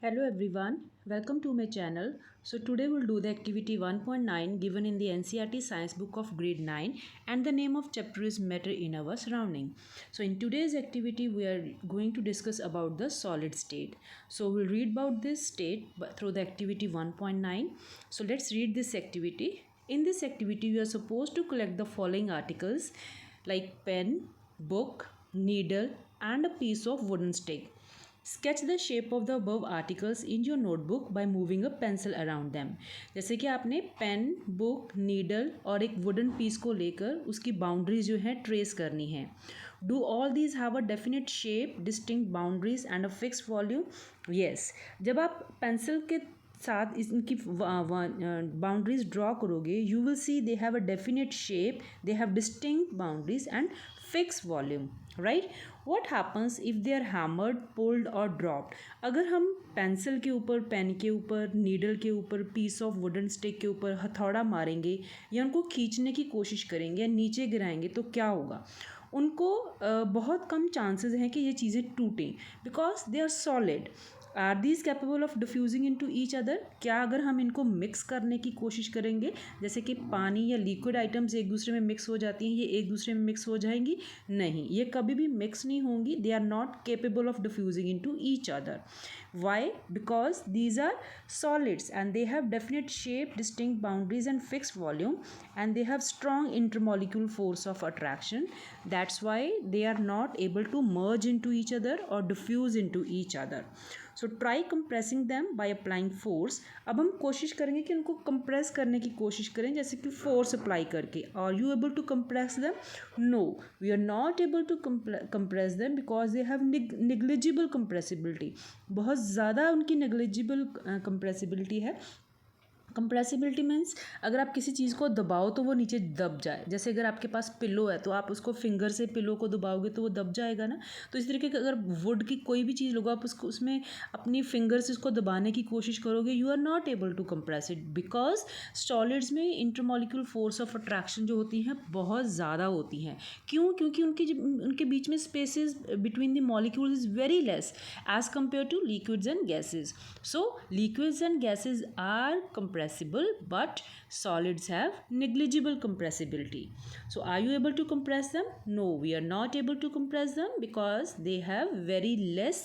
Hello everyone, welcome to my channel. So today we'll do the activity 1.9 given in the NCERT science book of grade 9 and the name of chapter is matter in our surrounding. So in today's activity we are going to discuss about the solid state. So we'll read about this state through the activity 1.9. So let's read this activity. In this activity we are supposed to collect the following articles like pen, book, needle and a piece of wooden stick. Sketch the shape of the above articles in your notebook by moving a pencil around them. जैसे कि आपने pen, book, needle और एक wooden piece को लेकर उसकी boundaries जो है ट्रेस करनी है. Do all these have a definite shape, distinct boundaries and a fix volume? Yes. जब आप पेंसिल के साथ इनकी बाउंड्रीज ड्रॉ करोगे you will see they have a definite shape, they have distinct boundaries and fix volume. Right. What happens if they are hammered, pulled और dropped? अगर हम pencil के ऊपर, पेन के ऊपर, नीडल के ऊपर, पीस ऑफ वुडन स्टिक के ऊपर हथौड़ा मारेंगे या उनको खींचने की कोशिश करेंगे या नीचे गिराएंगे तो क्या होगा? उनको बहुत कम चांसेस हैं कि ये चीज़ें टूटें because they are solid. Are these capable of diffusing into each other? क्या अगर हम इनको मिक्स करने की कोशिश करेंगे जैसे कि पानी या लिक्विड आइटम्स एक दूसरे में मिक्स हो जाती हैं, ये एक दूसरे में मिक्स हो जाएंगी? नहीं, ये कभी भी मिक्स नहीं होंगी. They are not capable of diffusing into each other. Why? Because these are solids and they have definite shape, distinct boundaries and fixed volume, and they have strong intermolecular force of attraction. That's why they are not able to merge into each other or diffuse into each other. So try compressing them by applying force. अब हम कोशिश करेंगे कि उनको compress करने की कोशिश करें जैसे कि फोर्स अप्लाई करके. Are you able to compress them? No, we are not able to compress them because they have negligible compressibility. बहुत ज़्यादा उनकी नेग्लिजिबल कंप्रेसिबिलिटी है. कंप्रेसिबिलिटी मीन्स अगर आप किसी चीज़ को दबाओ तो वो नीचे दब जाए. जैसे अगर आपके पास पिलो है तो आप उसको फिंगर से पिलो को दबाओगे तो वो दब जाएगा ना. तो इस तरीके का अगर वुड की कोई भी चीज़ लोगे आप उसको उसमें अपनी फिंगर से उसको दबाने की कोशिश करोगे you are not able to compress it because solids में इंटरमोलिकुलर फोर्स ऑफ अट्रैक्शन जो होती हैं बहुत ज़्यादा होती हैं. क्यों? क्योंकि उनके बीच में spaces between the molecules is very less as compare to liquids and gases. So liquids and gases are compressible but solids have negligible compressibility. So are you able to compress them? No, we are not able to compress them because they have very less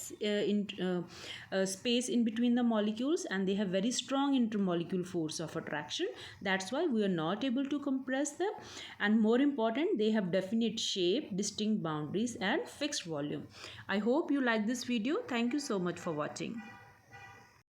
space in between the molecules and they have very strong intermolecular force of attraction. That's why we are not able to compress them, and more important, they have definite shape, distinct boundaries and fixed volume. I hope you like this video. Thank you so much for watching.